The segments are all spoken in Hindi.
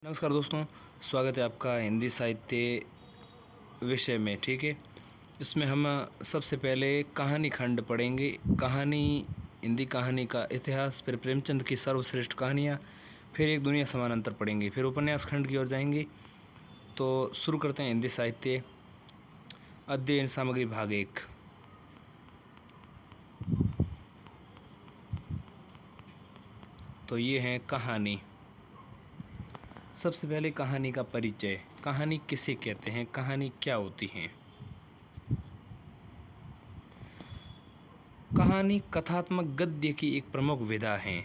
नमस्कार दोस्तों, स्वागत है आपका हिंदी साहित्य विषय में। ठीक है, इसमें हम सबसे पहले कहानी खंड पढ़ेंगे। कहानी, हिंदी कहानी का इतिहास, फिर प्रेमचंद की सर्वश्रेष्ठ कहानियाँ, फिर एक दुनिया समान अंतर पढ़ेंगे, फिर उपन्यास खंड की ओर जाएंगे। तो शुरू करते हैं हिंदी साहित्य अध्ययन सामग्री भाग 1। तो ये है कहानी। सबसे पहले कहानी का परिचय। कहानी किसे कहते हैं, कहानी क्या होती है। कहानी कथात्मक गद्य की एक प्रमुख विधा है,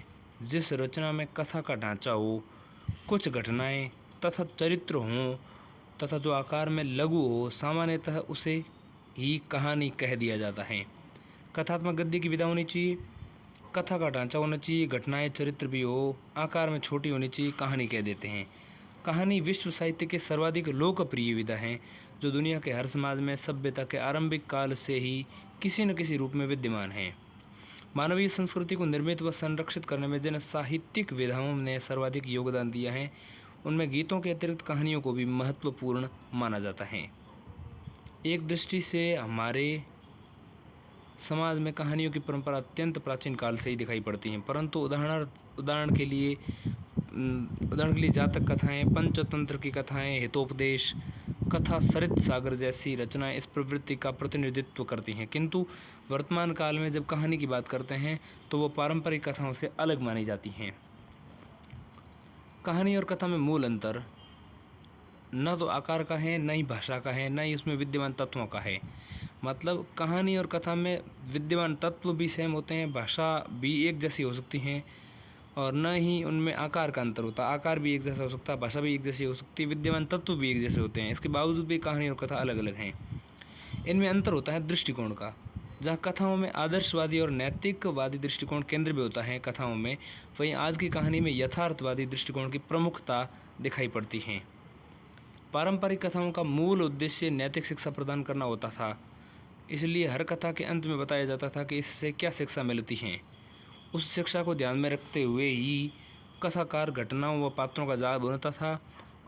जिस रचना में कथा का ढांचा हो, कुछ घटनाएं तथा चरित्र हों तथा जो आकार में लघु हो, सामान्यतः उसे ही कहानी कह दिया जाता है। कथात्मक गद्य की विधा होनी चाहिए, कथा का ढांचा होना चाहिए, घटनाएं चरित्र भी हो, आकार में छोटी होनी चाहिए, कहानी कह देते हैं। कहानी विश्व साहित्य के सर्वाधिक लोकप्रिय विधा है, जो दुनिया के हर समाज में सभ्यता के आरंभिक काल से ही किसी न किसी रूप में विद्यमान है। मानवीय संस्कृति को निर्मित व संरक्षित करने में जिन साहित्यिक विधाओं ने सर्वाधिक योगदान दिया है, उनमें गीतों के अतिरिक्त कहानियों को भी महत्वपूर्ण माना जाता है। एक दृष्टि से हमारे समाज में कहानियों की परंपरा अत्यंत प्राचीन काल से ही दिखाई पड़ती हैं, परंतु उदाहरण के लिए जातक कथाएं, पंचतंत्र की कथाएं, हितोपदेश कथा, सरित सागर जैसी रचनाएं इस प्रवृत्ति का प्रतिनिधित्व करती हैं। किंतु वर्तमान काल में जब कहानी की बात करते हैं तो वो पारंपरिक कथाओं से अलग मानी जाती हैं। कहानी और कथा में मूल अंतर न तो आकार का है, न ही भाषा का है, न ही उसमें विद्यमान तत्वों का है। मतलब कहानी और कथा में विद्यमान तत्व भी सेम होते हैं, भाषा भी एक जैसी हो सकती हैं, और न ही उनमें आकार का अंतर होता। आकार भी एक जैसा हो सकता है, भाषा भी एक जैसी हो सकती है, विद्यमान तत्व भी एक जैसे होते हैं। इसके बावजूद भी कहानी और कथा अलग अलग हैं। इनमें अंतर होता है दृष्टिकोण का। जहाँ कथाओं में आदर्शवादी और नैतिकवादी दृष्टिकोण केंद्र भी होता है कथाओं में, वहीं आज की कहानी में यथार्थवादी दृष्टिकोण की प्रमुखता दिखाई पड़ती है। पारंपरिक कथाओं का मूल उद्देश्य नैतिक शिक्षा प्रदान करना होता था, इसलिए हर कथा के अंत में बताया जाता था कि इससे क्या शिक्षा मिलती है। उस शिक्षा को ध्यान में रखते हुए ही कथाकार घटनाओं व पात्रों का जाल बुनता था,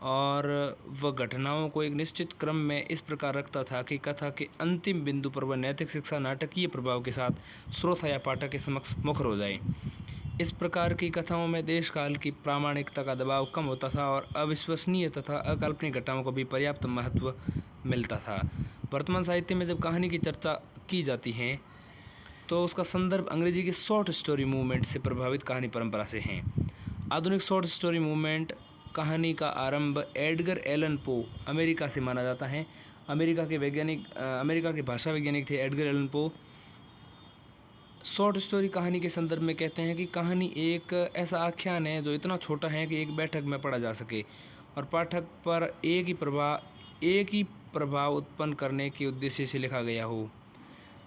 और वह घटनाओं को एक निश्चित क्रम में इस प्रकार रखता था कि कथा के अंतिम बिंदु पर वह नैतिक शिक्षा नाटकीय प्रभाव के साथ श्रोता या पाठक के समक्ष मुखर हो जाए। इस प्रकार की कथाओं में देश काल की प्रामाणिकता का दबाव कम होता था और अविश्वसनीय तथा अकाल्पनिक घटनाओं को भी पर्याप्त महत्व मिलता था। वर्तमान साहित्य में जब कहानी की चर्चा की जाती है तो उसका संदर्भ अंग्रेजी के शॉर्ट स्टोरी मूवमेंट से प्रभावित कहानी परंपरा से है। आधुनिक शॉर्ट स्टोरी मूवमेंट कहानी का आरंभ एडगर एलन पो, अमेरिका से माना जाता है। अमेरिका के भाषा वैज्ञानिक थे Edgar Allan Poe. Short story कहानी के संदर्भ में कहते हैं कि कहानी एक ऐसा आख्यान है जो इतना छोटा है कि एक बैठक में पढ़ा जा सके और पाठक पर एक ही प्रभाव उत्पन्न करने के उद्देश्य से लिखा गया हो।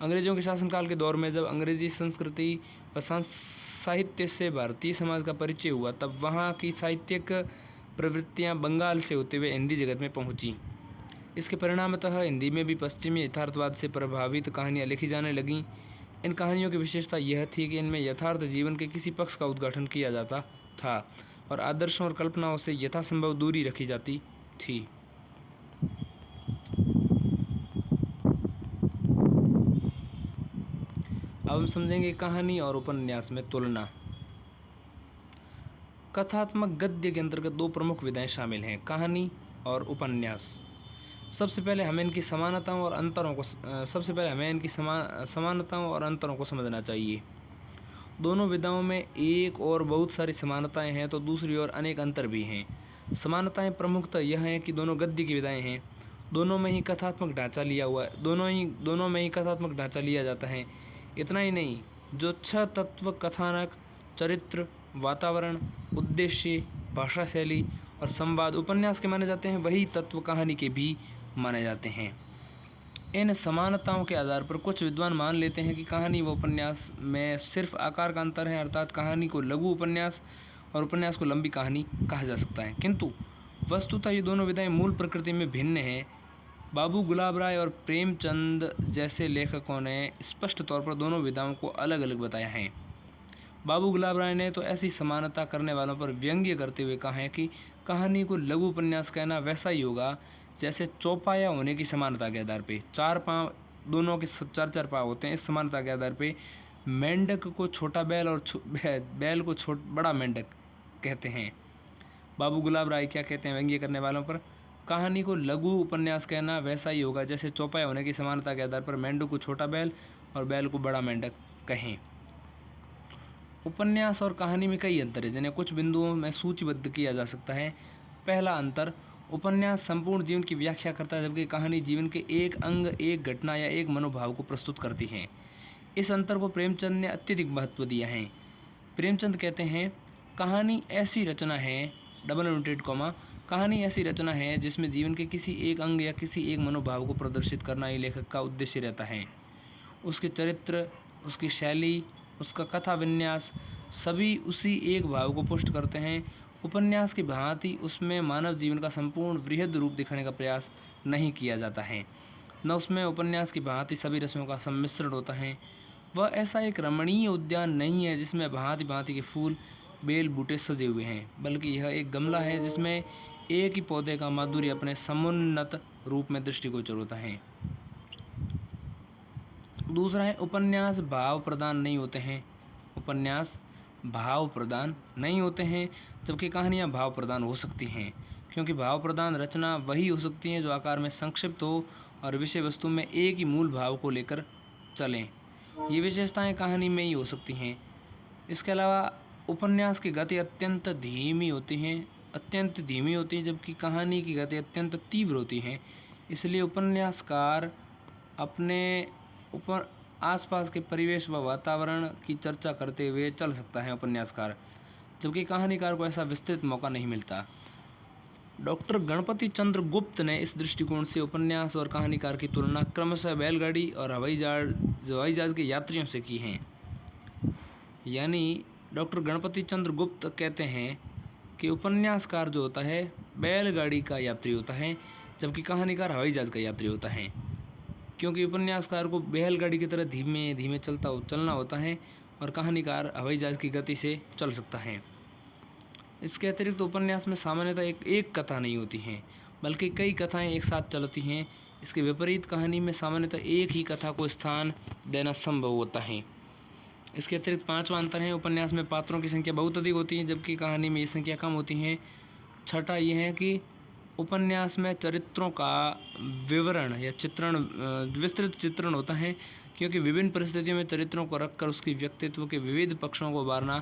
अंग्रेजों के शासनकाल के दौर में जब अंग्रेजी संस्कृति व साहित्य से भारतीय समाज का परिचय हुआ, तब वहाँ की साहित्यिक प्रवृत्तियाँ बंगाल से होते हुए हिंदी जगत में पहुँची। इसके परिणामतः हिंदी में भी पश्चिमी यथार्थवाद से प्रभावित कहानियाँ लिखी जाने लगीं। इन कहानियों की विशेषता यह थी कि इनमें यथार्थ जीवन के किसी पक्ष का उद्घाटन किया जाता था और आदर्शों और कल्पनाओं से यथासंभव दूरी रखी जाती थी। अब हम समझेंगे कहानी और उपन्यास में तुलना। कथात्मक गद्य के अंतर्गत दो प्रमुख विधाएं शामिल हैं, कहानी और उपन्यास। सबसे पहले हमें इनकी समानताओं और अंतरों को समझना चाहिए। दोनों विधाओं में एक और बहुत सारी समानताएं हैं तो दूसरी ओर अनेक अंतर भी हैं। समानताएं प्रमुखतः यह हैं कि दोनों गद्य की विधाएं हैं, दोनों में ही कथात्मक ढांचा लिया जाता है। इतना ही नहीं, जो 6 तत्व कथानक, चरित्र, वातावरण, उद्देश्य, भाषा शैली और संवाद उपन्यास के माने जाते हैं, वही तत्व कहानी के भी माने जाते हैं। इन समानताओं के आधार पर कुछ विद्वान मान लेते हैं कि कहानी व उपन्यास में सिर्फ आकार का अंतर है, अर्थात कहानी को लघु उपन्यास और उपन्यास को लंबी कहानी कहा जा सकता है। किंतु वस्तुतः ये दोनों विधाएं मूल प्रकृति में भिन्न हैं। बाबू गुलाब राय और प्रेमचंद जैसे लेखकों ने स्पष्ट तौर पर दोनों विधाओं को अलग अलग बताया है। बाबू गुलाब राय ने तो ऐसी समानता करने वालों पर व्यंग्य करते हुए कहा है कि कहानी को लघु उपन्यास कहना वैसा ही होगा जैसे चौपाया होने की समानता के आधार पे, चार पाँव दोनों के चार चार पाँव होते हैं, इस समानता के आधार पे मेंढक को छोटा बैल और बैल को बड़ा मेंढक कहते हैं। बाबू गुलाब राय क्या कहते हैं व्यंग्य करने वालों पर? कहानी को लघु उपन्यास कहना वैसा ही होगा जैसे चौपाया होने की समानता के आधार पर मेंढक को छोटा बैल और बैल को बड़ा मेंढक कहें। उपन्यास और कहानी में कई अंतर है जिन्हें कुछ बिंदुओं में सूचीबद्ध किया जा सकता है। पहला अंतर, उपन्यास संपूर्ण जीवन की व्याख्या करता है जबकि कहानी जीवन के एक अंग, एक घटना या एक मनोभाव को प्रस्तुत करती है। इस अंतर को प्रेमचंद ने अत्यधिक महत्व दिया है। प्रेमचंद कहते हैं, कहानी ऐसी रचना है कहानी ऐसी रचना है जिसमें जीवन के किसी एक अंग या किसी एक मनोभाव को प्रदर्शित करना ही लेखक का उद्देश्य रहता है। उसके चरित्र, उसकी शैली, उसका कथा विन्यास सभी उसी एक भाव को पुष्ट करते हैं। उपन्यास की भांति उसमें मानव जीवन का संपूर्ण वृहद रूप दिखाने का प्रयास नहीं किया जाता है, न उसमें उपन्यास की भांति सभी रसों का सम्मिश्रण होता है। वह ऐसा एक रमणीय उद्यान नहीं है जिसमें भांति भांति के फूल, बेल, बूटे सजे हुए हैं, बल्कि यह एक गमला है जिसमें एक ही पौधे का माधुर्य अपने समुन्नत रूप में दृष्टिगोचर होता है। दूसरा है, उपन्यास भाव प्रदान नहीं होते हैं। उपन्यास भाव प्रदान नहीं होते हैं जबकि कहानियाँ भाव प्रदान हो सकती हैं, क्योंकि भाव प्रदान रचना वही हो सकती है जो आकार में संक्षिप्त हो और विषय वस्तु में एक ही मूल भाव को लेकर चलें। ये विशेषताएं कहानी में ही हो सकती हैं। इसके अलावा उपन्यास की गति अत्यंत धीमी होती है जबकि कहानी की गति अत्यंत तीव्र होती है। इसलिए उपन्यासकार अपने ऊपर आसपास के परिवेश व वातावरण की चर्चा करते हुए चल सकता है उपन्यासकार, जबकि कहानीकार को ऐसा विस्तृत मौका नहीं मिलता। डॉक्टर गणपति चंद्र गुप्त ने इस दृष्टिकोण से उपन्यास और कहानीकार की तुलना क्रमशः बैलगाड़ी और हवाई जहाज के यात्रियों से की है। यानी डॉक्टर गणपति चंद्र गुप्त कहते हैं कि उपन्यासकार जो होता है बैलगाड़ी का यात्री होता है जबकि कहानीकार हवाई जहाज का यात्री होता है, क्योंकि उपन्यासकार को बैलगाड़ी की तरह धीमे धीमे चलना होता है और कहानीकार हवाई जहाज की गति से चल सकता है। इसके अतिरिक्त उपन्यास में सामान्यतः एक कथा नहीं होती है, बल्कि कई कथाएं एक साथ चलती हैं। इसके विपरीत कहानी में सामान्यतः एक ही कथा को स्थान देना संभव होता है। इसके अतिरिक्त पांचवा अंतर है, उपन्यास में पात्रों की संख्या बहुत अधिक होती है जबकि कहानी में ये संख्या कम होती है। छठा ये है कि उपन्यास में चरित्रों का विवरण या विस्तृत चित्रण होता है, क्योंकि विभिन्न परिस्थितियों में चरित्रों को रखकर उसकी व्यक्तित्व के विविध पक्षों को उभारना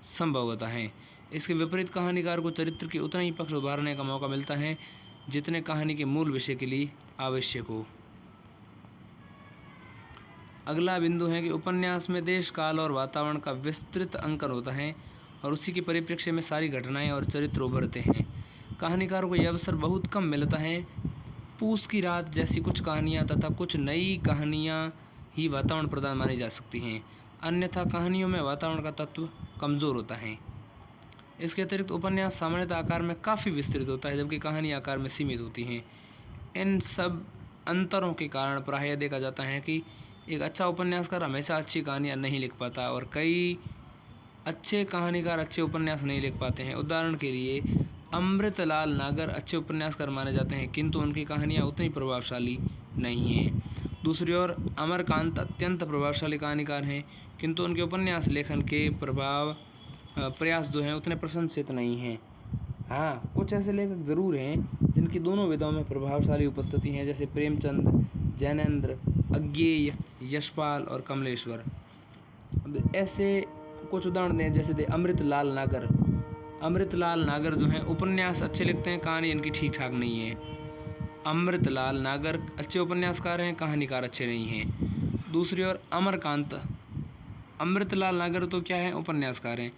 संभव होता है। इसके विपरीत कहानीकार को चरित्र के उतना ही पक्ष उभारने का मौका मिलता है जितने कहानी के मूल विषय के लिए आवश्यक हो। अगला बिंदु है कि उपन्यास में देश, काल और वातावरण का विस्तृत अंकन होता है और उसी के परिप्रेक्ष्य में सारी घटनाएं और चरित्र उभरते हैं। कहानीकार को यह अवसर बहुत कम मिलता है। पूस की रात जैसी कुछ कहानियाँ तथा कुछ नई कहानियाँ ही वातावरण प्रधान मानी जा सकती हैं, अन्यथा कहानियों में वातावरण का तत्व कमज़ोर होता है। इसके अतिरिक्त उपन्यास सामान्यतः आकार में काफ़ी विस्तृत होता है जबकि कहानी आकार में सीमित होती हैं। इन सब अंतरों के कारण प्रायः देखा जाता है कि एक अच्छा उपन्यासकार हमेशा अच्छी कहानियाँ नहीं लिख पाता और कई अच्छे कहानीकार अच्छे उपन्यास नहीं लिख पाते हैं। उदाहरण के लिए अमृतलाल नागर अच्छे उपन्यासकार माने जाते हैं किंतु उनकी कहानियाँ उतनी प्रभावशाली नहीं हैं। दूसरी ओर अमरकांत अत्यंत प्रभावशाली कहानीकार हैं किंतु उनके उपन्यास लेखन के प्रयास जो हैं उतने प्रशंसित नहीं हैं। हाँ, कुछ ऐसे लेखक ज़रूर हैं जिनकी दोनों विधाओं में प्रभावशाली उपस्थिति हैं, जैसे प्रेमचंद, जैनेन्द्र, अज्ञेय, यशपाल और कमलेश्वर। अब ऐसे कुछ उदाहरण दें, जैसे अमृतलाल नागर जो हैं उपन्यास अच्छे लिखते हैं, कहानी इनकी ठीक ठाक नहीं है। अमृतलाल नागर अच्छे उपन्यासकार हैं, कहानीकार अच्छे नहीं हैं। दूसरी ओर अमृतलाल नागर तो क्या है, उपन्यासकार हैं।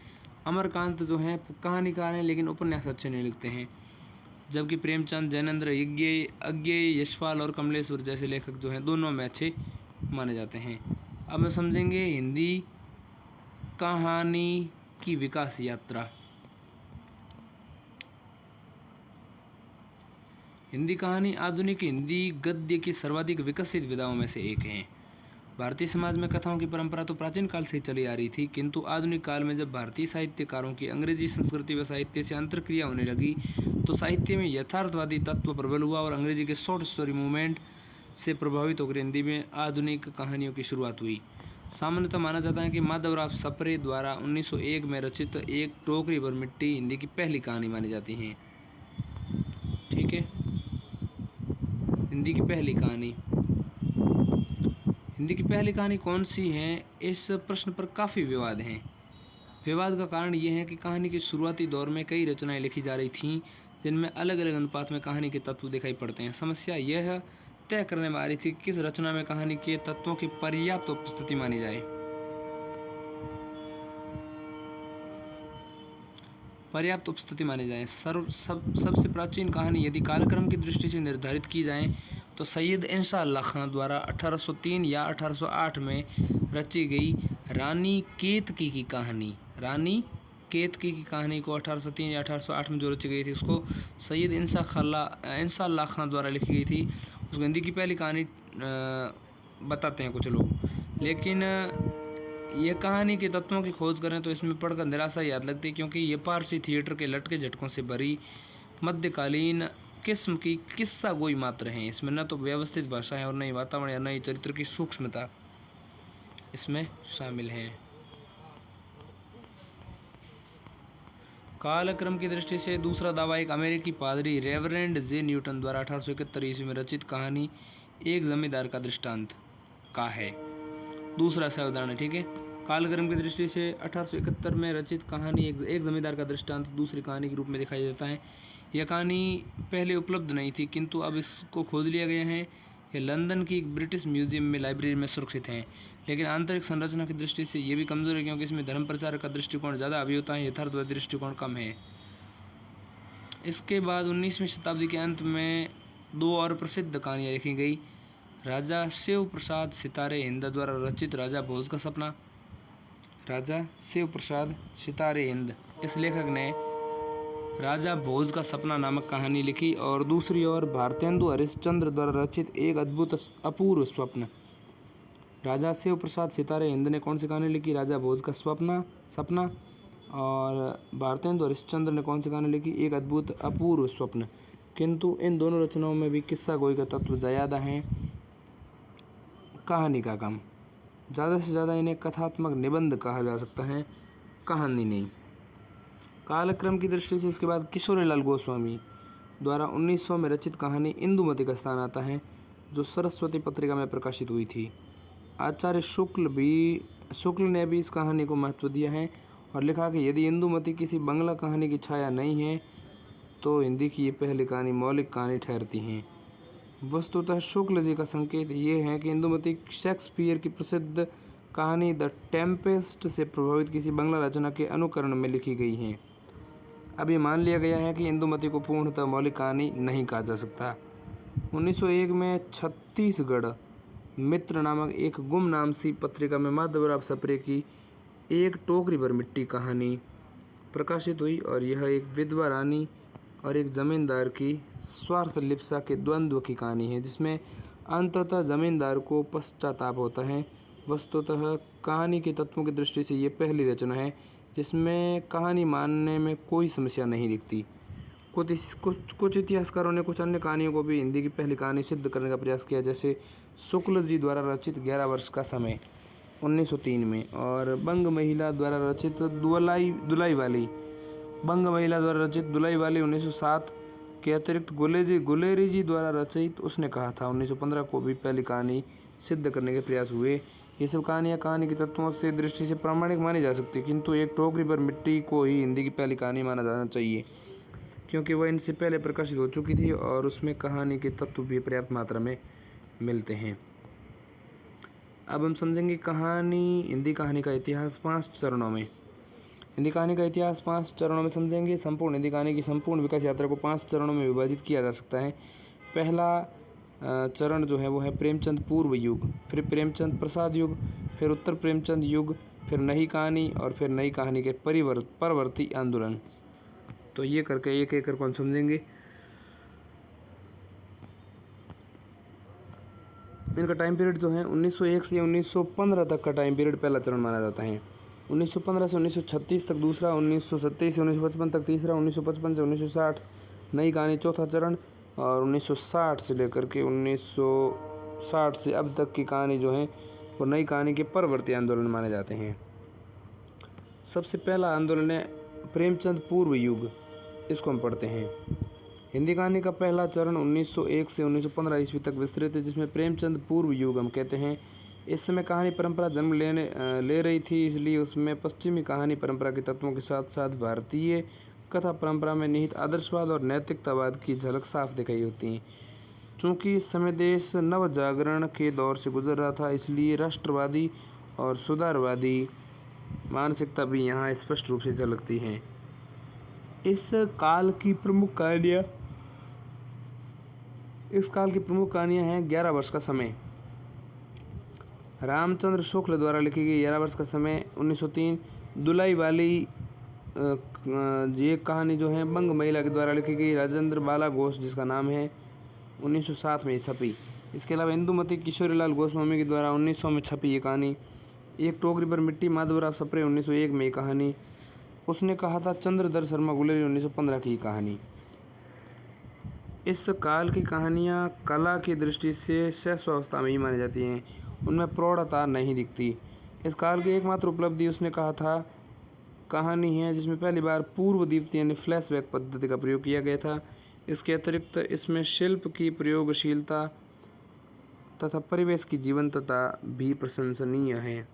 अमरकांत जो हैं कहानीकार हैं लेकिन उपन्यास अच्छे नहीं लिखते हैं। जबकि प्रेमचंद, जैनेन्द्र, अज्ञेय, यशपाल और कमलेश्वर जैसे लेखक जो हैं दोनों में अच्छे माने जाते हैं। अब हम समझेंगे हिंदी कहानी की विकास यात्रा। हिंदी कहानी आधुनिक हिंदी गद्य की सर्वाधिक विकसित विधाओं में से एक है। भारतीय समाज में कथाओं की परंपरा तो प्राचीन काल से ही चली आ रही थी, किंतु आधुनिक काल में जब भारतीय साहित्यकारों की अंग्रेजी संस्कृति व साहित्य से अंतर्क्रिया होने लगी तो साहित्य में यथार्थवादी तत्व प्रबल हुआ और अंग्रेजी के शॉर्ट स्टोरी मूवमेंट से प्रभावित होकर हिंदी में आधुनिक कहानियों की शुरुआत हुई। सामान्यतः माना जाता है कि माधवराव सप्रे द्वारा 1901 में रचित एक टोकरी भर मिट्टी हिंदी की पहली कहानी मानी जाती है। ठीक है, हिंदी की पहली कहानी। हिंदी की पहली कहानी कौन सी है, इस प्रश्न पर काफ़ी विवाद हैं। विवाद का कारण ये है कि कहानी के शुरुआती दौर में कई रचनाएं लिखी जा रही थीं जिनमें अलग अलग अनुपात में कहानी के तत्व दिखाई पड़ते हैं। समस्या यह तय करने में आ रही थी कि किस रचना में कहानी के तत्वों की पर्याप्त उपस्थिति मानी जाए। सबसे प्राचीन कहानी यदि कालक्रम की दृष्टि से निर्धारित की जाए तो सैयद इंशा अल्लाह खां द्वारा 1803 या 1808 में रची गई रानी केतकी की कहानी, रानी केतकी की कहानी को 1803 या 1808 में जो रची गई थी उसको सैयद इंशा अल्लाह खां द्वारा लिखी गई थी। उसको हिंदी की पहली कहानी बताते हैं कुछ लोग, लेकिन ये कहानी के तत्वों की खोज करें तो इसमें पढ़कर निराशा याद लगती है, क्योंकि ये पारसी थिएटर के लटके झटकों से भरी मध्यकालीन किस्म की किस्सा गोई मात्र हैं। इसमें न तो व्यवस्थित भाषा है और न ही वातावरण या न ही चरित्र की सूक्ष्मता इसमें शामिल है। कालक्रम की दृष्टि से दूसरा दावा एक अमेरिकी पादरी रेवरेंड जे न्यूटन द्वारा 1871 ईस्वी में रचित कहानी एक जमींदार का दृष्टांत का है। दूसरा सा उदाहरण है। ठीक है, कालक्रम की दृष्टि से 1871 में रचित कहानी एक जमींदार का दृष्टांत दूसरी कहानी के रूप में दिखाई देता है। यह कहानी पहले उपलब्ध नहीं थी, किंतु अब इसको खोज लिया गया है। यह लंदन की एक ब्रिटिश म्यूजियम में लाइब्रेरी में सुरक्षित है, लेकिन आंतरिक संरचना की दृष्टि से ये भी कमज़ोर है, क्योंकि इसमें धर्म प्रचार का दृष्टिकोण ज़्यादा हावी होता है, यथार्थवादी दृष्टिकोण कम है। इसके बाद 19वीं शताब्दी के अंत में दो और प्रसिद्ध कहानियाँ लिखी गई। राजा शिव प्रसाद सितारे हिंद द्वारा रचित राजा भोज का सपना, राजा शिव प्रसाद सितारे हिंद, इस लेखक ने राजा भोज का सपना नामक कहानी लिखी। और दूसरी ओर भारतेंदु हरिश्चंद्र द्वारा रचित एक अद्भुत अपूर्व स्वप्न। राजा शिव प्रसाद सितारे हिंद ने कौन सी कहानी लिखी, राजा भोज का सपना। और भारतेंदु हरिश्चंद्र ने कौन सी कहानी लिखी, एक अद्भुत अपूर्व स्वप्न। किंतु इन दोनों रचनाओं में भी किस्सा गोई का तत्व ज़्यादा है, कहानी का कम। ज़्यादा से ज़्यादा इन्हें कथात्मक निबंध कहा जा सकता है, कहानी नहीं। कालक्रम की दृष्टि से इसके बाद किशोरीलाल गोस्वामी द्वारा 1900 में रचित कहानी इंदुमती का स्थान आता है, जो सरस्वती पत्रिका में प्रकाशित हुई थी। आचार्य शुक्ल ने भी इस कहानी को महत्व दिया है और लिखा कि यदि इंदुमती किसी बंगला कहानी की छाया नहीं है तो हिंदी की ये पहली कहानी मौलिक कहानी ठहरती हैं। वस्तुतः शुक्ल जी का संकेत ये है कि इंदुमती शेक्सपियर की प्रसिद्ध कहानी द टेम्पेस्ट से प्रभावित किसी बंगला रचना के अनुकरण में लिखी गई हैं। अब ये मान लिया गया है कि इंदुमती को पूर्णतः मौलिक कहानी नहीं कहा जा सकता। 1901 में छत्तीसगढ़ मित्र नामक एक गुमनाम सी पत्रिका में माधवराव सप्रे की एक टोकरी भर मिट्टी कहानी प्रकाशित हुई, और यह एक विधवा रानी और एक जमींदार की स्वार्थ लिप्सा के द्वंद्व की कहानी है, जिसमें अंततः जमींदार को पश्चाताप होता है। वस्तुतः कहानी के तत्वों की दृष्टि से ये पहली रचना है जिसमें कहानी मानने में कोई समस्या नहीं दिखती। कुछ इतिहासकारों ने कुछ अन्य कहानियों को भी हिंदी की पहली कहानी सिद्ध करने का प्रयास किया, जैसे शुक्ल जी द्वारा रचित 11 वर्ष का समय 1903 में, और बंग महिला द्वारा रचित दुलाई वाली 1907 के अतिरिक्त गुलेरी जी द्वारा रचित उसने कहा था 1915 को भी पहली कहानी सिद्ध करने के प्रयास हुए। ये सब कहानियाँ कहानी के तत्वों से दृष्टि से प्रामाणिक मानी जा सकती, किंतु एक टोकरी पर मिट्टी को ही हिंदी की पहली कहानी माना जाना चाहिए, क्योंकि वह इनसे पहले प्रकाशित हो चुकी थी और उसमें कहानी के तत्व भी पर्याप्त मात्रा में मिलते हैं। अब हम समझेंगे हिंदी कहानी का इतिहास 5 चरणों में। हिंदी कहानी का इतिहास 5 चरणों में समझेंगे। संपूर्ण हिंदी कहानी की संपूर्ण विकास यात्रा को 5 चरणों में विभाजित किया जा सकता है। पहला चरण जो है वो है प्रेमचंद पूर्व युग, फिर प्रेमचंद प्रसाद युग, फिर उत्तर प्रेमचंद युग, फिर नई कहानी, और फिर नई कहानी के परवर्ती आंदोलन। तो ये करके एक एक करके हम समझेंगे। इनका टाइम पीरियड जो है 1901 से 1915 तक का टाइम पीरियड पहला चरण माना जाता है। 1915 से 1936 तक दूसरा, 1927 से 1955 तक तीसरा, 1955 से 1960 नई कहानी चौथा चरण, और 1960 से लेकर के 1960 से अब तक की कहानी जो है वो नई कहानी के परवर्ती आंदोलन माने जाते हैं। सबसे पहला आंदोलन है प्रेमचंद पूर्व युग, इसको हम पढ़ते हैं। हिंदी कहानी का पहला चरण 1901 से 1915 ईस्वी तक विस्तृत है, जिसमें प्रेमचंद पूर्व युग हम कहते हैं। इस समय कहानी परंपरा जन्म ले रही थी, इसलिए उसमें पश्चिमी कहानी परंपरा के तत्वों के साथ साथ भारतीय कथा परंपरा में निहित आदर्शवाद और नैतिकतावाद की झलक साफ दिखाई होती है। चूँकि इस समय देश नव जागरण के दौर से गुजर रहा था, इसलिए राष्ट्रवादी और सुधारवादी मानसिकता भी यहाँ स्पष्ट रूप से झलकती हैं। इस काल की प्रमुख कहानियाँ हैं 11 वर्ष का समय, रामचंद्र शुक्ल द्वारा लिखी गई 11 वर्ष का समय 1903, दुलाई वाली ये कहानी जो है बंग महिला के द्वारा लिखी गई, राजेंद्र बाला घोष जिसका नाम है, 1907 में छपी। इसके अलावा इंदुमती किशोरीलाल गोस्वामी के द्वारा 1900 में छपी ये कहानी। एक टोकरी पर मिट्टी, माधवराव सप्रे 1901 में ये कहानी। उसने कहा था चंद्रधर शर्मा गुलेरी 1915 की कहानी। इस काल की कहानियाँ कला की दृष्टि से शैशवावस्था में ही मानी जाती हैं, उनमें प्रौढ़ता नहीं दिखती। इस काल की एकमात्र उपलब्धि उसने कहा था कहानी है जिसमें पहली बार पूर्व दीप्ति यानी फ्लैशबैक पद्धति का प्रयोग किया गया था। इसके अतिरिक्त इसमें शिल्प की प्रयोगशीलता तथा परिवेश की जीवंतता भी प्रशंसनीय है।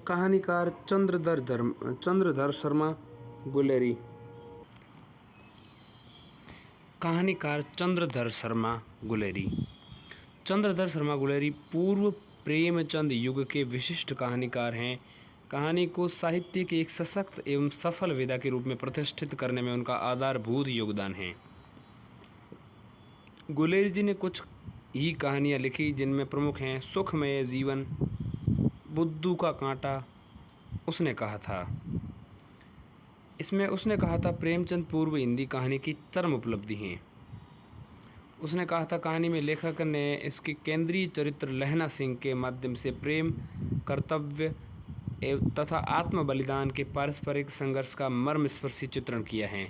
कहानीकार चंद्रधर शर्मा गुलेरी। कहानीकार चंद्रधर शर्मा गुलेरी। चंद्रधर शर्मा गुलेरी पूर्व प्रेमचंद युग के विशिष्ट कहानीकार हैं। कहानी को साहित्य की एक सशक्त एवं सफल विधा के रूप में प्रतिष्ठित करने में उनका आधारभूत योगदान है। गुलेरी जी ने कुछ ही कहानियाँ लिखी जिनमें प्रमुख हैं सुखमय जीवन, बुद्धू का कांटा, उसने कहा था। इसमें उसने कहा था प्रेमचंद पूर्व हिंदी कहानी की चरम उपलब्धि हैं। उसने कहा था कहानी में लेखक ने इसके केंद्रीय चरित्र लहना सिंह के माध्यम से प्रेम, कर्तव्य तथा आत्म बलिदान के पारस्परिक संघर्ष का मर्मस्पर्शी चित्रण किया है।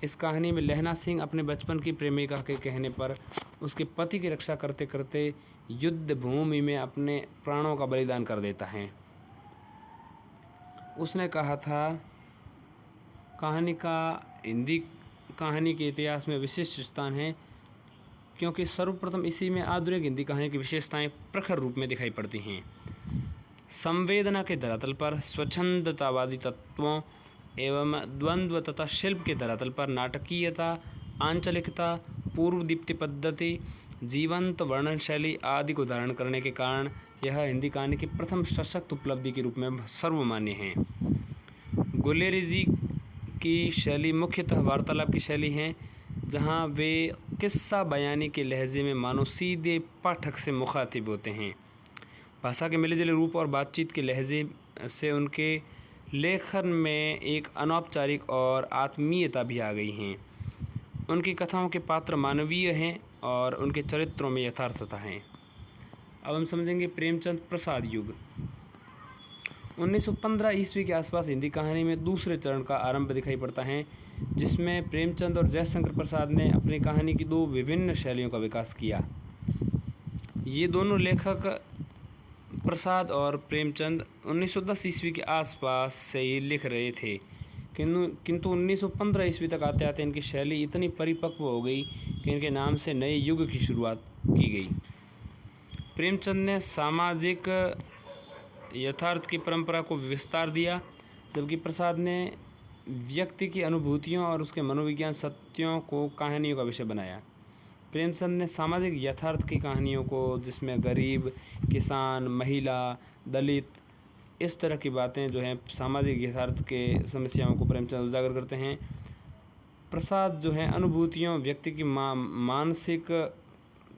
इस कहानी में लहना सिंह अपने बचपन की प्रेमिका के कहने पर उसके पति की रक्षा करते करते युद्ध भूमि में अपने प्राणों का बलिदान कर देता है। उसने कहा था कहानी का हिंदी कहानी के इतिहास में विशिष्ट स्थान है, क्योंकि सर्वप्रथम इसी में आधुनिक हिंदी कहानी की विशेषताएं प्रखर रूप में दिखाई पड़ती हैं। संवेदना के धरातल पर स्वच्छंदतावादी तत्वों एवं द्वंद्व तथा शिल्प के धरातल पर नाटकीयता, आंचलिकता, पूर्व दीप्ति पद्धति, जीवंत वर्णन शैली आदि को धारण करने के कारण यह हिंदी कहानी की प्रथम सशक्त उपलब्धि के रूप में सर्वमान्य है। गुलेरी जी की शैली मुख्यतः वार्तालाप की शैली है, जहाँ वे किस्सा बयानी के लहजे में मानो सीधे पाठक से मुखातिब होते हैं। भाषा के मिले जुले रूप और बातचीत के लहजे से उनके लेखन में एक अनौपचारिक और आत्मीयता भी आ गई हैं। उनकी कथाओं के पात्र मानवीय हैं और उनके चरित्रों में यथार्थता है। अब हम समझेंगे प्रेमचंद प्रसाद युग। 1915 ईस्वी के आसपास हिंदी कहानी में दूसरे चरण का आरंभ दिखाई पड़ता है, जिसमें प्रेमचंद और जयशंकर प्रसाद ने अपनी कहानी की दो विभिन्न शैलियों का विकास किया। ये दोनों लेखक प्रसाद और प्रेमचंद 1910 ईस्वी के आसपास से ही लिख रहे थे, किंतु 1915 ईस्वी तक आते आते इनकी शैली इतनी परिपक्व हो गई कि इनके नाम से नए युग की शुरुआत की गई। प्रेमचंद ने सामाजिक यथार्थ की परंपरा को विस्तार दिया, जबकि प्रसाद ने व्यक्ति की अनुभूतियों और उसके मनोविज्ञान सत्यों को कहानियों का विषय बनाया। प्रेमचंद ने सामाजिक यथार्थ की कहानियों को, जिसमें गरीब, किसान, महिला, दलित, इस तरह की बातें जो हैं सामाजिक यथार्थ के समस्याओं को प्रेमचंद उजागर करते हैं। प्रसाद जो है अनुभूतियों, व्यक्ति की मानसिक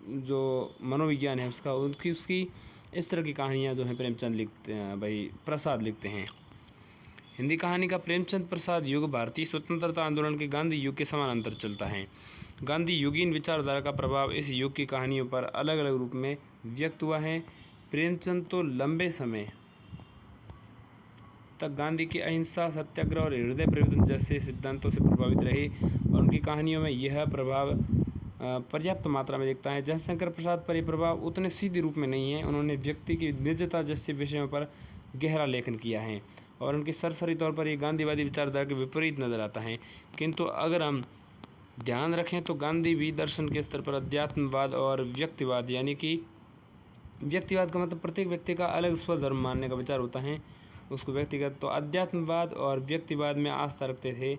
जो मनोविज्ञान है उसकी इस तरह की कहानियाँ जो हैं प्रेमचंद लिखते हैं, भाई प्रसाद लिखते हैं। हिंदी कहानी का प्रेमचंद प्रसाद युग भारतीय स्वतंत्रता आंदोलन के गांधी युग के समानांतर चलता है। गांधी युगीन विचारधारा का प्रभाव इस युग की कहानियों पर अलग अलग रूप में व्यक्त हुआ है। प्रेमचंद तो लंबे समय तक गांधी की अहिंसा, सत्याग्रह और हृदय परिवर्तन जैसे सिद्धांतों से प्रभावित रहे और उनकी कहानियों में यह प्रभाव पर्याप्त मात्रा में दिखता है। जयशंकर प्रसाद पर यह प्रभाव उतने सीधे रूप में नहीं है। उन्होंने व्यक्ति की निजता जैसे विषयों पर गहरा लेखन किया है और उनके सरसरी तौर पर ये गांधीवादी विचारधारा के विपरीत नजर आता है। किंतु अगर हम ध्यान रखें तो गांधी भी दर्शन के स्तर पर अध्यात्मवाद और व्यक्तिवाद, यानी कि व्यक्तिवाद का मतलब प्रत्येक व्यक्ति का अलग स्वधर्म मानने का विचार होता है, उसको व्यक्तिगत, तो अध्यात्मवाद और व्यक्तिवाद में आस्था रखते थे।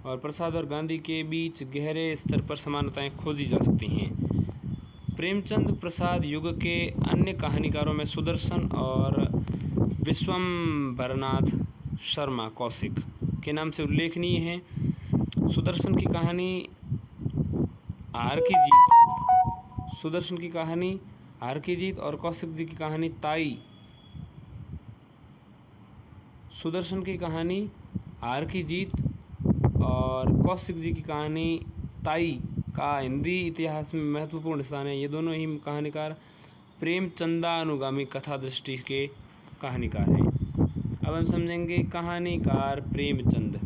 और प्रसाद और गांधी के बीच गहरे स्तर पर समानताएं खोजी जा सकती हैं। प्रेमचंद प्रसाद युग के अन्य कहानीकारों में सुदर्शन और विश्वम्भरनाथ शर्मा कौशिक के नाम से उल्लेखनीय हैं। सुदर्शन की कहानी हार की जीत, सुदर्शन की कहानी हार की जीत और कौशिक जी की कहानी ताई, सुदर्शन की कहानी हार की जीत और कौशिक जी की कहानी ताई का हिंदी इतिहास में महत्वपूर्ण स्थान है। ये दोनों ही कहानीकार प्रेमचंदानुगामी कथा दृष्टि के कहानीकार हैं। अब हम समझेंगे कहानीकार प्रेमचंद।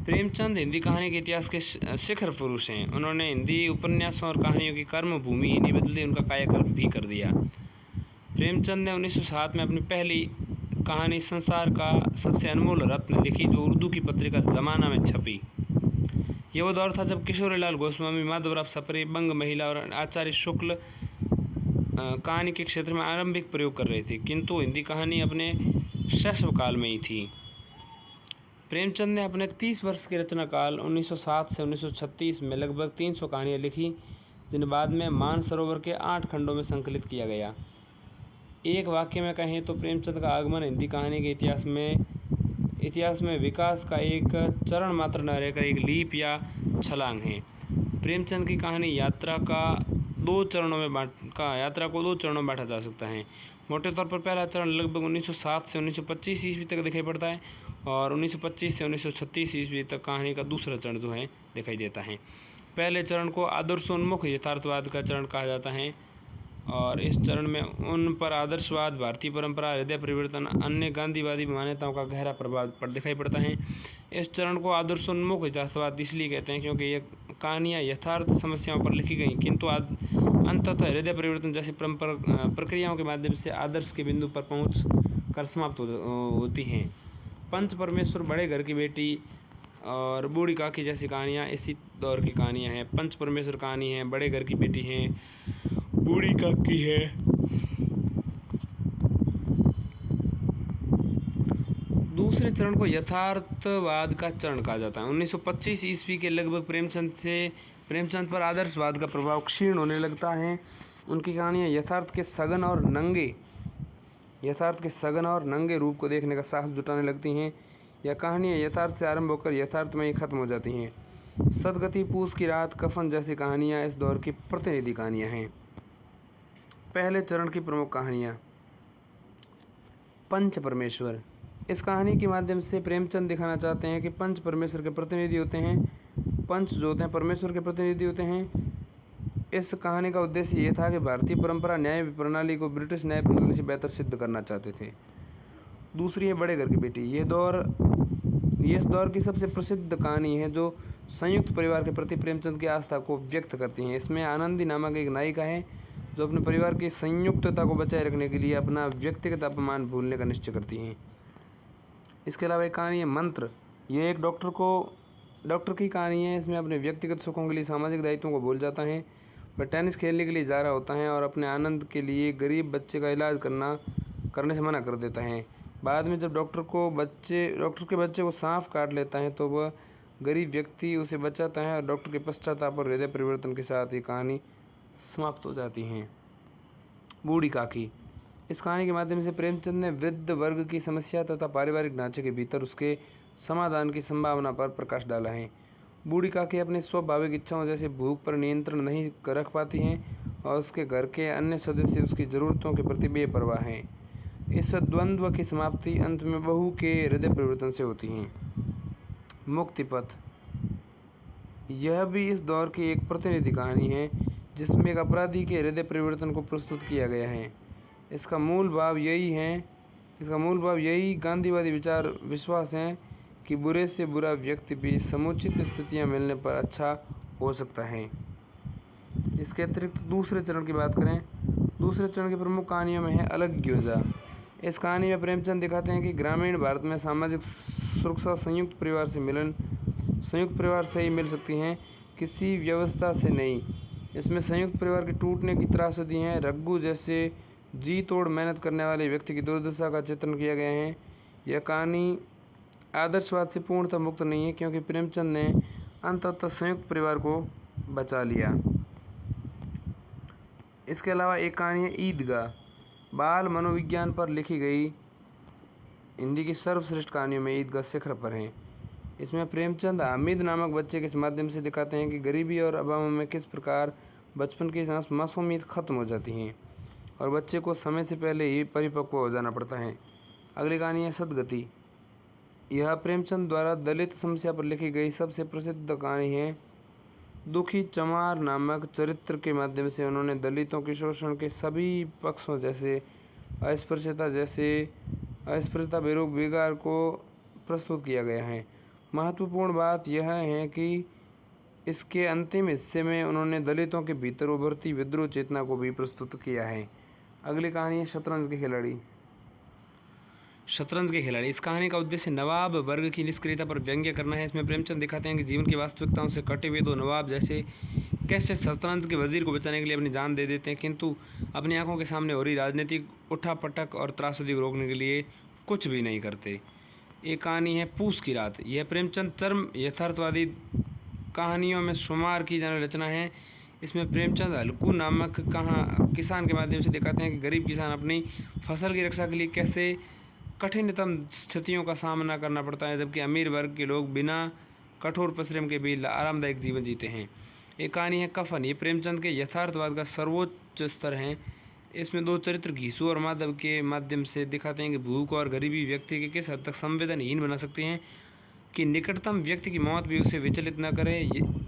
प्रेमचंद हिंदी कहानी के इतिहास के शिखर पुरुष हैं। उन्होंने हिंदी उपन्यासों और कहानियों की कर्म भूमि ही नहीं बदली, उनका कायाकल्प भी कर दिया। प्रेमचंद ने 1907 में अपनी पहली कहानी संसार का सबसे अनमोल रत्न लिखी, जो उर्दू की पत्रिका ज़माना में छपी। यह वो दौर था जब किशोरीलाल गोस्वामी, माधवराव सप्रे, बंग महिला और आचार्य शुक्ल कहानी के क्षेत्र में आरंभिक प्रयोग कर रहे थे, किंतु हिंदी कहानी अपने शैशव काल में ही थी। प्रेमचंद ने अपने 30 वर्ष के रचना काल 1907 से 1936 में लगभग 300 कहानियाँ लिखी, जिन्हें बाद में मानसरोवर के 8 खंडों में संकलित किया गया। एक वाक्य में कहें तो प्रेमचंद का आगमन हिंदी कहानी के इतिहास में विकास का एक चरण मात्र न रहकर एक लीप या छलांग है। प्रेमचंद की कहानी यात्रा को 2 चरणों में बांटा जा सकता है। मोटे तौर पर पहला चरण लगभग 1907 से 1925 ईस्वी तक दिखाई पड़ता है और 1925 से 1936 ईस्वी तक कहानी का दूसरा चरण जो है दिखाई देता है। पहले चरण को आदर्शोन्मुख यथार्थवाद का चरण कहा जाता है और इस चरण में उन पर आदर्शवाद, भारतीय परंपरा, हृदय परिवर्तन, अन्य गांधीवादी मान्यताओं का गहरा प्रभाव दिखाई पड़ता है। इस चरण को आदर्शोन्मुख यथार्थवाद इसलिए कहते हैं क्योंकि ये कहानियाँ यथार्थ समस्याओं पर लिखी गई, किंतु अंततः हृदय परिवर्तन जैसी प्रक्रियाओं के माध्यम से आदर्श के बिंदु पर पहुँच कर समाप्त होती हैं। पंच परमेश्वर, बड़े घर की बेटी और बूढ़ी काकी जैसी कहानियाँ इसी दौर की कहानियाँ हैं। पंच परमेश्वर कहानी है, बड़े घर की बेटी है, बूढ़ी काकी है। दूसरे चरण को यथार्थवाद का चरण कहा जाता है। 1925 ईस्वी के लगभग प्रेमचंद पर आदर्शवाद का प्रभाव क्षीण होने लगता है। उनकी कहानियाँ यथार्थ के सघन और नंगे रूप को देखने का साहस जुटाने लगती हैं। यह कहानियाँ यथार्थ से आरंभ होकर यथार्थ में ही खत्म हो जाती हैं। सदगति, पूस की रात, कफन जैसी कहानियाँ इस दौर की प्रतिनिधि कहानियाँ हैं। पहले चरण की प्रमुख कहानियाँ। पंच परमेश्वर। इस कहानी के माध्यम से प्रेमचंद दिखाना चाहते हैं कि पंच परमेश्वर के प्रतिनिधि होते हैं। पंच जो होते हैं परमेश्वर के प्रतिनिधि होते हैं। इस कहानी का उद्देश्य ये था कि भारतीय परंपरा न्याय प्रणाली को ब्रिटिश न्याय प्रणाली से बेहतर सिद्ध करना चाहते थे। दूसरी है बड़े घर की बेटी। ये इस दौर की सबसे प्रसिद्ध कहानी है जो संयुक्त परिवार के प्रति प्रेमचंद की आस्था को व्यक्त करती हैं। इसमें आनंदी नामक एक नायिका है जो अपने परिवार की संयुक्तता को बचाए रखने के लिए अपना व्यक्तिगत अपमान भूलने का निश्चय करती हैं। इसके अलावा एक कहानी है मंत्र। ये एक डॉक्टर की कहानी है। इसमें अपने व्यक्तिगत सुखों के लिए सामाजिक दायित्वों को भूल जाता है। वह टेनिस खेलने के लिए जा रहा होता है और अपने आनंद के लिए गरीब बच्चे का इलाज करने से मना कर देता है। बाद में जब डॉक्टर के बच्चे को सांप काट लेता है तो वह गरीब व्यक्ति उसे बचाता है और डॉक्टर के पश्चाताप और हृदय परिवर्तन के साथ ये कहानी समाप्त हो जाती है। बूढ़ी काकी। इस कहानी के माध्यम से प्रेमचंद ने वृद्ध वर्ग की समस्या तथा पारिवारिक ढांचे के भीतर उसके समाधान की संभावना पर प्रकाश डाला है। बूढ़ी काकी अपनी स्वाभाविक इच्छाओं जैसे भूख पर नियंत्रण नहीं रख पाती हैं और उसके घर के अन्य सदस्य उसकी ज़रूरतों के प्रति बेपरवाह हैं। इस द्वंद्व की समाप्ति अंत में बहू के हृदय परिवर्तन से होती है। मुक्ति पथ, यह भी इस दौर की एक प्रतिनिधि कहानी है जिसमें एक अपराधी के हृदय परिवर्तन को प्रस्तुत किया गया है। इसका मूल भाव यही गांधीवादी विचार विश्वास है कि बुरे से बुरा व्यक्ति भी समुचित स्थितियां मिलने पर अच्छा हो सकता है। इसके अतिरिक्त दूसरे चरण की बात करें, दूसरे चरण की प्रमुख कहानियों में है अलग ग्योजा। इस कहानी में प्रेमचंद दिखाते हैं कि ग्रामीण भारत में सामाजिक सुरक्षा संयुक्त परिवार से ही मिल सकती हैं, किसी व्यवस्था से नहीं। इसमें संयुक्त परिवार के टूटने की त्रासदी है। रघु जैसे जी तोड़ मेहनत करने वाले व्यक्ति की दुर्दशा का चित्रण किया गया है। यह कहानी आदर्शवाद से पूर्णतः मुक्त नहीं है, क्योंकि प्रेमचंद ने अंततः संयुक्त परिवार को बचा लिया। इसके अलावा एक कहानी है ईदगाह, बाल मनोविज्ञान पर लिखी गई हिंदी की सर्वश्रेष्ठ कहानियों में ईदगाह शिखर पर है। इसमें प्रेमचंद हामिद नामक बच्चे के माध्यम से दिखाते हैं कि गरीबी और अभाव में किस प्रकार बचपन की मासूमियत खत्म हो जाती हैं और बच्चे को समय से पहले ही परिपक्व हो जाना पड़ता है। अगली कहानी है सदगति। यह प्रेमचंद द्वारा दलित समस्या पर लिखी गई सबसे प्रसिद्ध कहानी है। दुखी चमार नामक चरित्र के माध्यम से उन्होंने दलितों के शोषण के सभी पक्षों जैसे अस्पृश्यता बेरोजगार को प्रस्तुत किया गया है। महत्वपूर्ण बात यह है कि इसके अंतिम हिस्से में उन्होंने दलितों के भीतर उभरती विद्रोह चेतना को भी प्रस्तुत किया है। अगली कहानी है शतरंज के खिलाड़ी। इस कहानी का उद्देश्य नवाब वर्ग की निष्क्रियता पर व्यंग्य करना है। इसमें प्रेमचंद दिखाते हैं कि जीवन की वास्तविकताओं से कटे हुए दो नवाब जैसे कैसे शतरंज के वजीर को बचाने के लिए अपनी जान दे देते हैं, किंतु अपनी आंखों के सामने हो रही राजनीतिक उठापटक और त्रासदी को रोकने के लिए कुछ भी नहीं करते। एक कहानी है पूस की रात। यह प्रेमचंद चरम यथार्थवादी कहानियों में शुमार की जाने रचना है। इसमें प्रेमचंद हल्कू नामक किसान के माध्यम से दिखाते हैं कि गरीब किसान अपनी फसल की रक्षा के लिए कैसे कठिनतम स्थितियों का सामना करना पड़ता है, जबकि अमीर वर्ग के लोग बिना कठोर परिश्रम के भी आरामदायक जीवन जीते हैं। एक कहानी है कफन। ये प्रेमचंद के यथार्थवाद का सर्वोच्च स्तर है। इसमें दो चरित्र घीसू और माधव के माध्यम से दिखाते हैं कि भूख और गरीबी व्यक्ति के किस हद तक संवेदनहीन बना सकते हैं कि निकटतम व्यक्ति की मौत भी उसे विचलित न करे।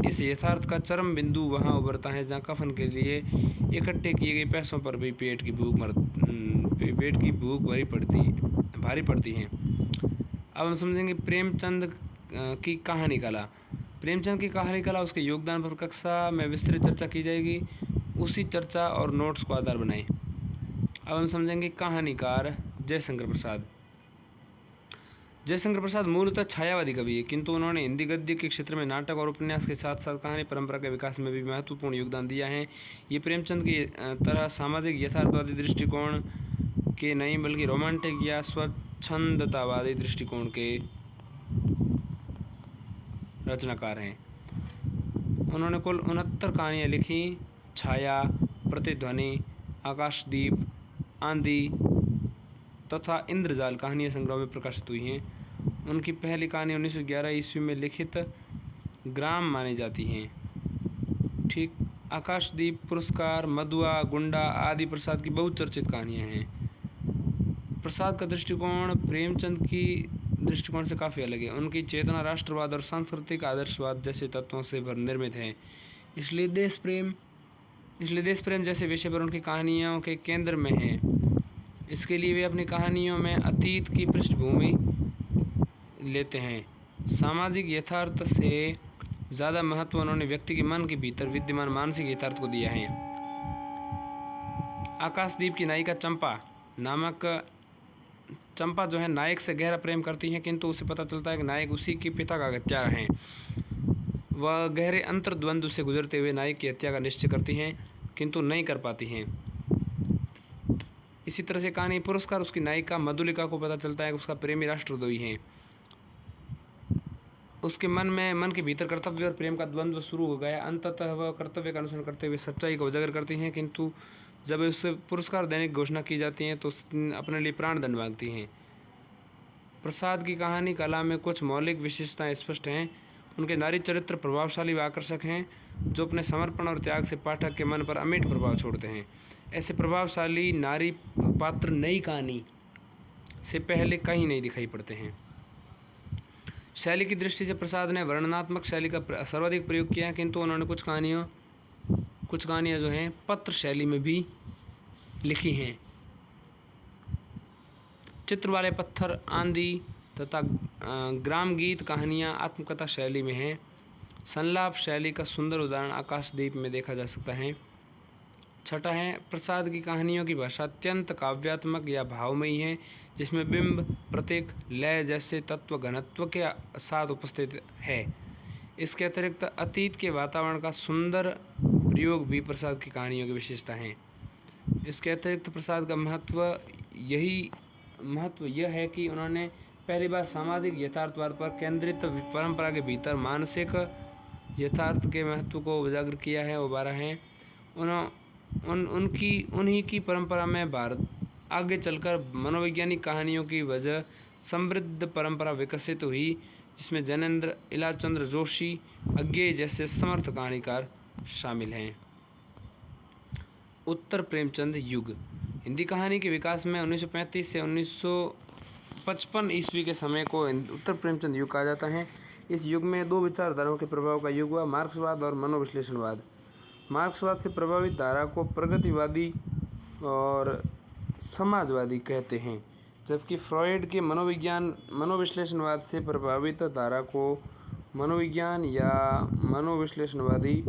इस यथार्थ का चरम बिंदु वहाँ उभरता है जहाँ कफन के लिए इकट्ठे किए गए पैसों पर भी पेट की भूख भारी पड़ती है। अब हम समझेंगे प्रेमचंद की कहानी कला। प्रेमचंद की कहानी कला, उसके योगदान पर कक्षा में विस्तृत चर्चा की जाएगी। उसी चर्चा और नोट्स को आधार बनाएं। अब हम समझेंगे कहानीकार जयशंकर प्रसाद मूलतः छायावादी कवि है, किंतु उन्होंने हिंदी गद्य के क्षेत्र में नाटक और उपन्यास के साथ साथ कहानी परंपरा के विकास में भी महत्वपूर्ण योगदान दिया है। ये प्रेमचंद की तरह सामाजिक यथार्थवादी दृष्टिकोण के नहीं बल्कि रोमांटिक या स्वच्छंदतावादी दृष्टिकोण के रचनाकार हैं। उन्होंने कुल 69 कहानियाँ लिखी। छाया, प्रतिध्वनि, आकाशदीप, आंधी तथा इंद्रजाल कहानियाँ संग्रह में प्रकाशित हुई हैं। उनकी पहली कहानी 1911 ईस्वी में लिखित ग्राम मानी जाती हैं। ठीक, आकाशदीप, पुरस्कार, मधुआ, गुंडा आदि प्रसाद की बहुचर्चित कहानियाँ हैं। प्रसाद का दृष्टिकोण प्रेमचंद की दृष्टिकोण से काफ़ी अलग है। उनकी चेतना राष्ट्रवाद और सांस्कृतिक आदर्शवाद जैसे तत्वों से निर्मित है। इसलिए देश प्रेम जैसे विषय पर उनकी कहानियों के केंद्र में है। इसके लिए वे अपनी कहानियों में अतीत की पृष्ठभूमि लेते हैं। सामाजिक यथार्थ से ज़्यादा महत्व उन्होंने व्यक्ति के मन के भीतर विद्यमान मानसिक यथार्थ को दिया है। आकाशदीप की नायिका चंपा जो है नायक से गहरा प्रेम करती है, किंतु उसे पता चलता है कि नायक उसी के पिता का हत्यारा है। वह गहरे अंतर्द्वंद्व से गुजरते हुए नायक की हत्या का निश्चय करती हैं, किंतु नहीं कर पाती हैं। इसी तरह से कहानी पुरस्कार, उसकी नायिका मधुलिका को पता चलता है कि उसका प्रेमी राष्ट्रद्रोही है। उसके मन के भीतर कर्तव्य और प्रेम का द्वंद्व शुरू हो गया। अंततः वह कर्तव्य का अनुसरण करते हुए सच्चाई को उजागर करती हैं, किंतु जब उससे पुरस्कार देने की घोषणा की जाती है तो अपने लिए प्राण दंड मांगती हैं। प्रसाद की कहानी कला में कुछ मौलिक विशेषताएं स्पष्ट हैं। उनके नारी चरित्र प्रभावशाली व आकर्षक हैं। जो अपने समर्पण और त्याग से पाठक के मन पर अमिट प्रभाव छोड़ते हैं। ऐसे प्रभावशाली नारी पात्र नई कहानी से पहले कहीं नहीं दिखाई पड़ते हैं। शैली की दृष्टि से प्रसाद ने वर्णनात्मक शैली का सर्वाधिक प्रयोग किया है, किंतु उन्होंने कुछ कहानियाँ जो हैं पत्र शैली में भी लिखी हैं। चित्र वाले पत्थर, आंधी तथा ग्राम गीत कहानियाँ आत्मकथा शैली में हैं। संलाप शैली का सुंदर उदाहरण आकाशदीप में देखा जा सकता है। छठा है, प्रसाद की कहानियों की भाषा अत्यंत काव्यात्मक या भावमयी है, जिसमें बिंब, प्रतीक, लय जैसे तत्व घनत्व के साथ उपस्थित है। इसके अतिरिक्त अतीत के वातावरण का सुंदर प्रयोग भी प्रसाद की कहानियों की विशेषता है। इसके अतिरिक्त प्रसाद का महत्व यह है कि उन्होंने पहली बार सामाजिक यथार्थवाद पर केंद्रित परंपरा के भीतर मानसिक यथार्थ के महत्व को उजागर किया है, उभारा है। उन्हीं की परंपरा में भारत आगे चलकर मनोवैज्ञानिक कहानियों की वजह समृद्ध परंपरा विकसित हुई, जिसमें जैनेन्द्र, इलाचंद्र जोशी, अज्ञेय जैसे समर्थ कहानीकार शामिल हैं। उत्तर प्रेमचंद युग। हिंदी कहानी के विकास में 1935 से 1955 ईस्वी के समय को उत्तर प्रेमचंद युग कहा जाता है। इस युग में दो विचारधाराओं के प्रभाव का युग हुआ, मार्क्सवाद और मनोविश्लेषणवाद। मार्क्सवाद से प्रभावित धारा को प्रगतिवादी और समाजवादी कहते हैं, जबकि फ्रॉयड के मनोविश्लेषणवाद से प्रभावित धारा को मनोविज्ञान या मनोविश्लेषणवादी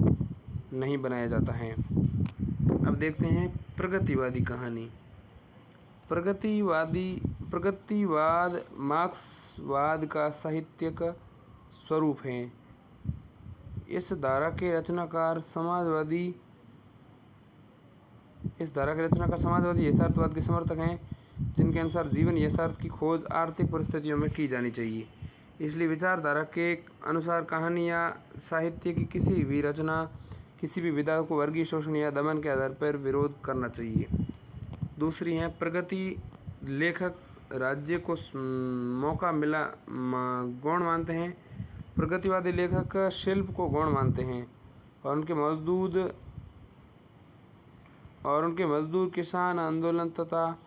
नहीं बनाया जाता है। अब देखते हैं प्रगतिवादी कहानी। प्रगतिवाद मार्क्सवाद का साहित्यिक स्वरूप है। इस धारा के रचनाकार समाजवादी यथार्थवाद के समर्थक हैं, जिनके अनुसार जीवन यथार्थ की खोज आर्थिक परिस्थितियों में की जानी चाहिए। इसलिए विचारधारा के अनुसार कहानी या साहित्य की किसी भी रचना, किसी भी विधा को वर्गीय शोषण या दमन के आधार पर विरोध करना चाहिए। दूसरी है, प्रगति लेखक राज्य को मौका मिला गौण मानते हैं। प्रगतिवादी लेखक शिल्प को गौण मानते हैं और उनके मजदूर किसान आंदोलन तथा